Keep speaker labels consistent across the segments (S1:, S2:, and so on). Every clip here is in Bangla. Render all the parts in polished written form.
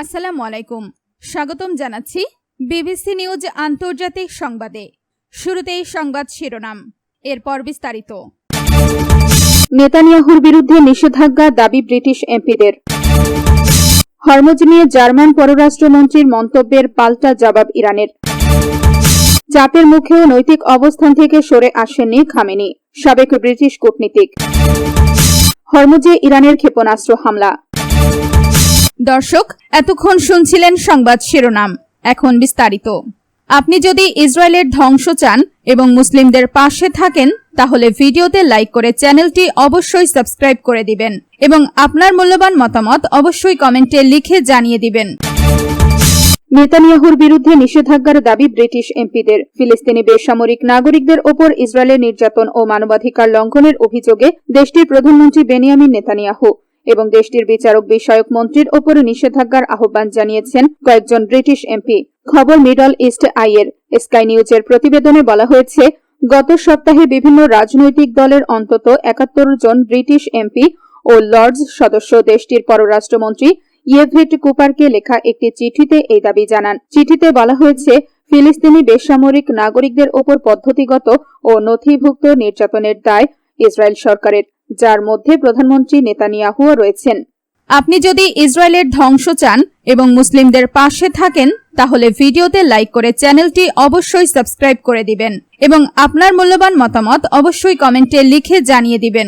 S1: আসসালামু আলাইকুম। স্বাগতম জানাচ্ছি বিবিসি নিউজ আন্তর্জাতিক সংবাদে। শুরুতেই সংবাদ শিরোনাম, এরপর বিস্তারিত।
S2: নেতানিয়াহুর বিরুদ্ধে নিষেধাজ্ঞা দাবি ব্রিটিশ এমপিদের। হরমুজ নিয়ে জার্মান পররাষ্ট্রমন্ত্রীর মন্তব্যের পাল্টা জবাব ইরানের। চাপের মুখেও নৈতিক অবস্থান থেকে সরে আসেননি খামেনি, সাবেক ব্রিটিশ কূটনীতিক। হরমুজে ইরানের ক্ষেপণাস্ত্র হামলা।
S1: দর্শক, এতক্ষণ শুনছিলেন সংবাদ শিরোনাম, এখন বিস্তারিত। আপনি যদি ইসরায়েলের ধ্বংস চান এবং মুসলিমদের পাশে থাকেন, তাহলে ভিডিওতে লাইক করে চ্যানেলটি অবশ্যই সাবস্ক্রাইব করে দিবেন এবং আপনার মূল্যবান মতামত অবশ্যই কমেন্টে লিখে জানিয়ে দিবেন।
S2: নেতানিয়াহুর বিরুদ্ধে নিষেধাজ্ঞার দাবি ব্রিটিশ এমপিদের। ফিলিস্তিনি বেসামরিক নাগরিকদের ওপর ইসরায়েলের নির্যাতন ও মানবাধিকার লঙ্ঘনের অভিযোগে দেশটির প্রধানমন্ত্রী বেনিয়ামিন নেতানিয়াহু এবং দেশটির বিচারক বিষয়ক মন্ত্রীর ওপর নিষেধাজ্ঞার আহ্বান জানিয়েছেন কয়েকজন ব্রিটিশ এমপি। খবর মিডল ইস্ট আইয়ের। স্কাই নিউজের প্রতিবেদনে বলা হয়েছে, গত সপ্তাহে বিভিন্ন রাজনৈতিক দলের অন্তত ৭১ জন ব্রিটিশ এমপি ও লর্ডস সদস্য দেশটির পররাষ্ট্রমন্ত্রী ইয়েভেট কুপারকে লেখা একটি চিঠিতে এই দাবি জানান। চিঠিতে বলা হয়েছে, ফিলিস্তিনি বেসামরিক নাগরিকদের ওপর পদ্ধতিগত ও নথিভুক্ত নির্যাতনের দায় ইসরায়েল সরকারের, যার মধ্যে প্রধানমন্ত্রী নেতানিয়াহুও রয়েছেন।
S1: আপনি যদি ইসরায়েলের ধ্বংস চান এবং মুসলিমদের পাশে থাকেন, তাহলে ভিডিওতে লাইক করে চ্যানেলটি অবশ্যই সাবস্ক্রাইব করে দিবেন এবং আপনার মূল্যবান মতামত অবশ্যই কমেন্টে লিখে জানিয়ে দিবেন।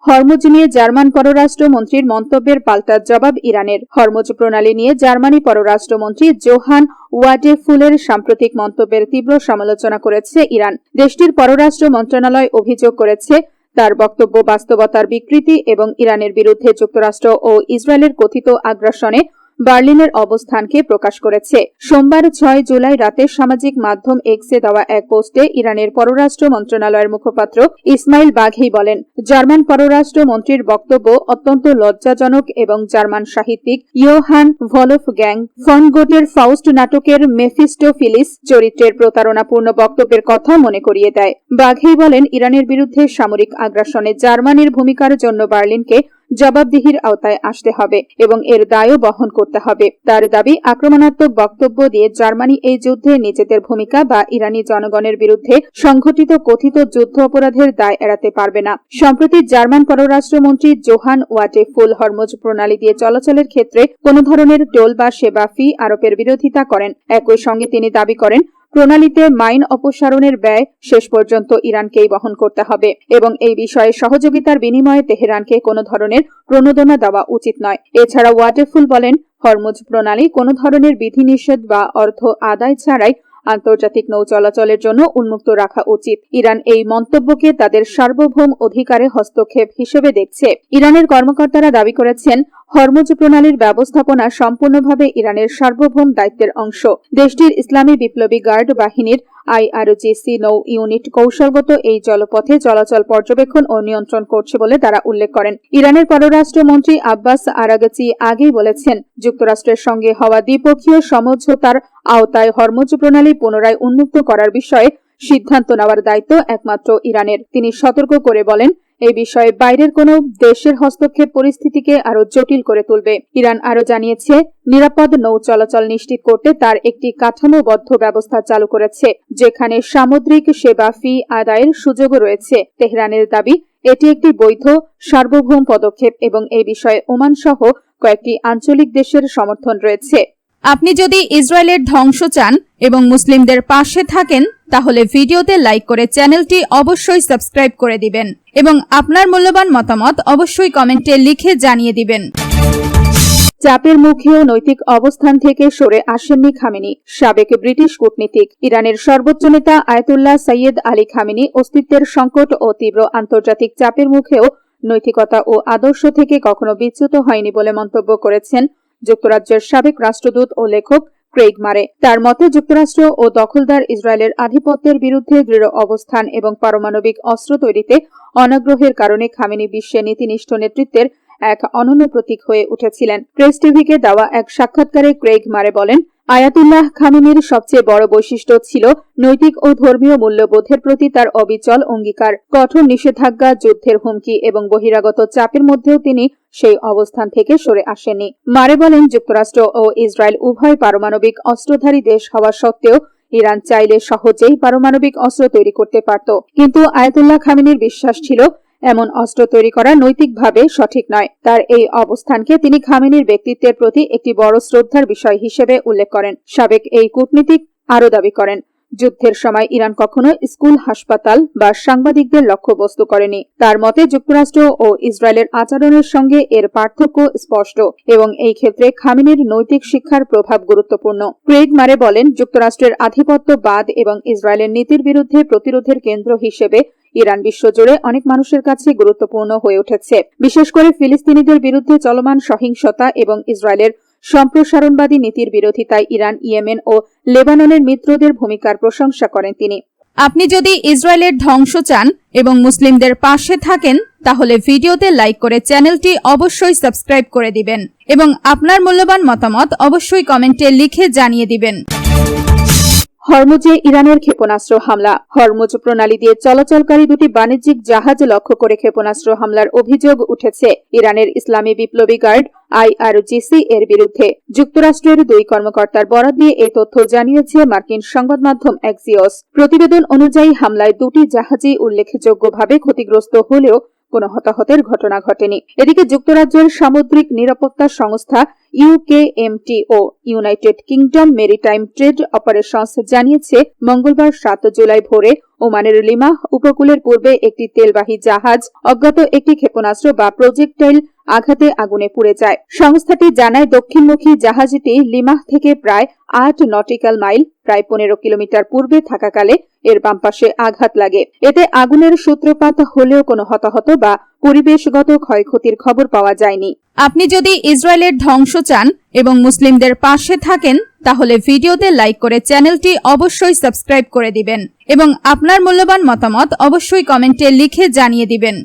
S2: হরমুজ নিয়ে জার্মান পররাষ্ট্রমন্ত্রীর মন্তব্যের পাল্টা জবাব ইরানের। হরমুজ প্রণালী নিয়ে জার্মানি পররাষ্ট্রমন্ত্রী জোহান ওয়াডেফুলের সাম্প্রতিক মন্তব্যের তীব্র সমালোচনা করেছে ইরান। দেশটির পররাষ্ট্র মন্ত্রণালয় অভিযোগ করেছে, তার বক্তব্য বাস্তবতার বিকৃতি এবং ইরানের বিরুদ্ধে যুক্তরাষ্ট্র ও ইসরায়েলের কথিত আগ্রাসনে বার্লিনের অবস্থানকে প্রকাশ করেছে। সোমবার ৬ জুলাই রাতে সামাজিক মাধ্যম এক্সে দেওয়া এক পোস্টে ইরানের পররাষ্ট্র মন্ত্রণালয়ের মুখপাত্র ইসমাইল বাঘেই বলেন, জার্মান পররাষ্ট্র মন্ত্রীর বক্তব্য অত্যন্ত লজ্জাজনক এবং জার্মান সাহিত্যিক ইয়োহান ভলফগ্যাং ফন গোটের ফাউস্ট নাটকের মেফিস্টোফিলিস চরিত্রের প্রতারণাপূর্ণ বক্তব্যের কথা মনে করিয়ে দেয়। বাঘেই বলেন, ইরানের বিরুদ্ধে সামরিক আগ্রাসনে জার্মানির ভূমিকার জন্য বার্লিনকে জবাবদিহির আওতায় আসতে হবে এবং এর দায়ও বহন করতে হবে। তার দাবি, আক্রমণাত্মক বক্তব্য দিয়ে জার্মানি এই যুদ্ধে নিজেদের ভূমিকা বা ইরানি জনগণের বিরুদ্ধে সংঘটিত কথিত যুদ্ধ অপরাধের দায় এড়াতে পারবে না। সম্প্রতি জার্মান পররাষ্ট্রমন্ত্রী জোহান ওয়াডেফুল হরমুজ প্রণালী দিয়ে চলাচলের ক্ষেত্রে কোনো ধরনের টোল বা সেবা ফি আরোপের বিরোধিতা করেন। একই সঙ্গে তিনি দাবি করেন, প্রণালীতে মাইন অপসারণের ব্যয় শেষ পর্যন্ত ইরানকেই বহন করতে হবে এবং এই বিষয়ে সহযোগিতার বিনিময়ে তেহরানকে কোনো ধরনের প্রণোদনা দেওয়া উচিত নয়। এছাড়া ওয়াডেফুল বলেন, হরমুজ প্রণালী কোনো ধরনের বিধিনিষেধ বা অর্থ আদায় ছাড়াই আন্তর্জাতিক নৌ চলাচলের জন্য উন্মুক্ত রাখা উচিত। ইরান এই মন্তব্যকে তাদের সার্বভৌম অধিকারে হস্তক্ষেপ হিসেবে দেখছে। ইরানের কর্মকর্তারা দাবি করেছেন, হরমুজ প্রণালীর ব্যবস্থাপনা সম্পূর্ণভাবে ইরানের সার্বভৌম দায়িত্বের অংশ। দেশটির ইসলামী বিপ্লবী গার্ড বাহিনীর IRGC নৌ ইউনিট কৌশলগত এই জলপথে চলাচল পর্যবেক্ষণ ও নিয়ন্ত্রণ করছে বলে তারা উল্লেখ করেন। ইরানের পররাষ্ট্রমন্ত্রী আব্বাস আরাগচি আগেই বলেছেন, যুক্তরাষ্ট্রের সঙ্গে হওয়া দ্বিপক্ষীয় সমঝোতার আওতায় হরমুজ প্রণালী পুনরায় উন্মুক্ত করার বিষয়ে সিদ্ধান্ত নেওয়ার দায়িত্ব একমাত্র ইরানের। তিনি সতর্ক করে বলেন, এই বিষয়ে বাইরের কোনো দেশের হস্তক্ষেপ পরিস্থিতিকে আরো জটিল করে তুলবে। ইরান আরো জানিয়েছে, নিরাপদ নৌ চলাচল নিশ্চিত করতে তার একটি কাঠামোবদ্ধ ব্যবস্থা চালু করেছে, যেখানে সামুদ্রিক সেবা ফি আদায়ের সুযোগও রয়েছে। তেহরানের দাবি, এটি একটি বৈধ সার্বভৌম পদক্ষেপ এবং এই বিষয়ে ওমান সহ কয়েকটি আঞ্চলিক দেশের সমর্থন রয়েছে।
S1: আপনি যদি ইসরায়েলের ধ্বংস চান এবং মুসলিমদের পাশে থাকেন, তাহলে ভিডিওতে লাইক করে চ্যানেলটি অবশ্যই সাবস্ক্রাইব করে দিবেন এবং আপনার মূল্যবান মতামত অবশ্যই কমেন্টে লিখে জানিয়ে দিবেন।
S2: চাপের মুখেও নৈতিক অবস্থান থেকে সরে আসেননি খামেনি, সাবেক ব্রিটিশ কূটনীতিক। ইরানের সর্বোচ্চ নেতা আয়াতুল্লাহ সৈয়দ আলী খামেনি অস্তিত্বের সংকট ও তীব্র আন্তর্জাতিক চাপের মুখেও নৈতিকতা ও আদর্শ থেকে কখনো বিচ্যুত হয়নি বলে মন্তব্য করেছেন যুক্তরাজ্যের সাবেক রাষ্ট্রদূত ও লেখক ক্রেইগ মারে। তার মতে, যুক্তরাষ্ট্র ও দখলদার ইসরায়েলের আধিপত্যের বিরুদ্ধে দৃঢ় অবস্থান এবং পারমাণবিক অস্ত্র তৈরিতে অনাগ্রহের কারণে খামেনি বিশ্বে নীতিনিষ্ঠ নেতৃত্বের এক অনন্য প্রতীক হয়ে উঠেছিলেন। প্রেস টিভিকে দেওয়া এক সাক্ষাৎকারে ক্রেইগ মারে বলেন, আয়াতুল্লাহ খামেনির সবচেয়ে বড় বৈশিষ্ট্য ছিল নৈতিক ও ধর্মীয় মূল্যবোধের প্রতি তার অবিচল অঙ্গীকার। কঠোর নিষেধাজ্ঞা, যুদ্ধের হুমকি এবং বহিরাগত চাপের মধ্যেও তিনি সেই অবস্থান থেকে সরে আসেননি। মারে বলেন, যুক্তরাষ্ট্র ও ইসরায়েল উভয় পারমাণবিক অস্ত্রধারী দেশ হওয়া সত্ত্বেও ইরান চাইলে সহজেই পারমাণবিক অস্ত্র তৈরি করতে পারত। কিন্তু আয়াতুল্লাহ খামেনির বিশ্বাস ছিল এমন অস্ত্র তৈরি করা নৈতিকভাবে সঠিক নয়। তার এই অবস্থানকে তিনি খামেনির ব্যক্তিত্বের প্রতি একটি বড় শ্রদ্ধার বিষয় হিসেবে উল্লেখ করেন। সাবেক এই কূটনীতিক আরও দাবি করেন, যুদ্ধের সময় ইরান কখনো স্কুল, হাসপাতাল বা সাংবাদিকদের লক্ষ্যবস্তু করেনি। তার মতে যুক্তরাষ্ট্র ও ইসরায়েলের আচরণের সঙ্গে এর পার্থক্য স্পষ্ট এবং এই ক্ষেত্রে খামেনির নৈতিক শিক্ষার প্রভাব গুরুত্বপূর্ণ। ক্রেগ মারে বলেন, যুক্তরাষ্ট্রের আধিপত্যবাদ এবং ইসরায়েলের নীতির বিরুদ্ধে প্রতিরোধের কেন্দ্র হিসেবে ইরান বিশ্বজুড়ে অনেক মানুষের কাছে গুরুত্বপূর্ণ হয়ে উঠেছে। বিশেষ করে ফিলিস্তিনিদের বিরুদ্ধে চলমান সহিংসতা এবং ইসরায়েলের সম্প্রসারণবাদী নীতির বিরোধিতায় ইরান, ইয়েমেন ও লেবাননের মিত্রদের ভূমিকার প্রশংসা করেন তিনি।
S1: আপনি যদি ইসরায়েলের ধ্বংস চান এবং মুসলিমদের পাশে থাকেন, তাহলে ভিডিওতে লাইক করে চ্যানেলটি অবশ্যই সাবস্ক্রাইব করে দিবেন এবং আপনার মূল্যবান মতামত অবশ্যই কমেন্টে লিখে জানিয়ে দিবেন।
S2: হরমুজে ইরানের ক্ষেপণাস্ত্র হামলা। হরমুজ প্রণালী দিয়ে চলাচলকারী দুটি বাণিজ্যিক জাহাজ লক্ষ্য করে ক্ষেপণাস্ত্র হামলার অভিযোগ উঠেছে ইরানের ইসলামী বিপ্লবী গার্ড IRGC এর বিরুদ্ধে। যুক্তরাষ্ট্রের দুই কর্মকর্তার বরাত দিয়ে এই তথ্য জানিয়েছে মার্কিন সংবাদ মাধ্যম অ্যাক্সিওস। প্রতিবেদন অনুযায়ী হামলায় দুটি জাহাজই উল্লেখযোগ্যভাবে ক্ষতিগ্রস্ত হলেও কোনো হতাহতের ঘটনা ঘটেনি। এদিকে যুক্তরাজ্যের সামুদ্রিক নিরাপত্তা সংস্থা UKMTO United kingdom maritime trade operations জানিয়েছে, মঙ্গলবার 7 জুলাই ভোরে ওমানের লিমাহ উপকূলের পূর্বে একটি তেলবাহী জাহাজ অজ্ঞাত একটি ক্ষেপণাস্ত্র বা প্রজেক্টাইল আঘাতে আগুনে পুড়ে যায়। সংস্থাটি জানায়, দক্ষিণমুখী জাহাজটি লিমাহ থেকে প্রায় 8 নটিক্যাল মাইল, প্রায় 15 কিলোমিটার পূর্বে থাকাকালে এর বাম পাশে আঘাত লাগে। এতে আগুনের সূত্রপাত হলেও কোনো হতাহত বা পরিবেশগত ক্ষয়ক্ষতির খবর পাওয়া যায়নি।
S1: আপনি যদি ইসরায়েলের ধ্বংস চান এবং মুসলিমদের পাশে থাকেন, তাহলে ভিডিওতে লাইক করে চ্যানেলটি অবশ্যই সাবস্ক্রাইব করে দিবেন এবং আপনার মূল্যবান মতামত অবশ্যই কমেন্টে লিখে জানিয়ে দিবেন।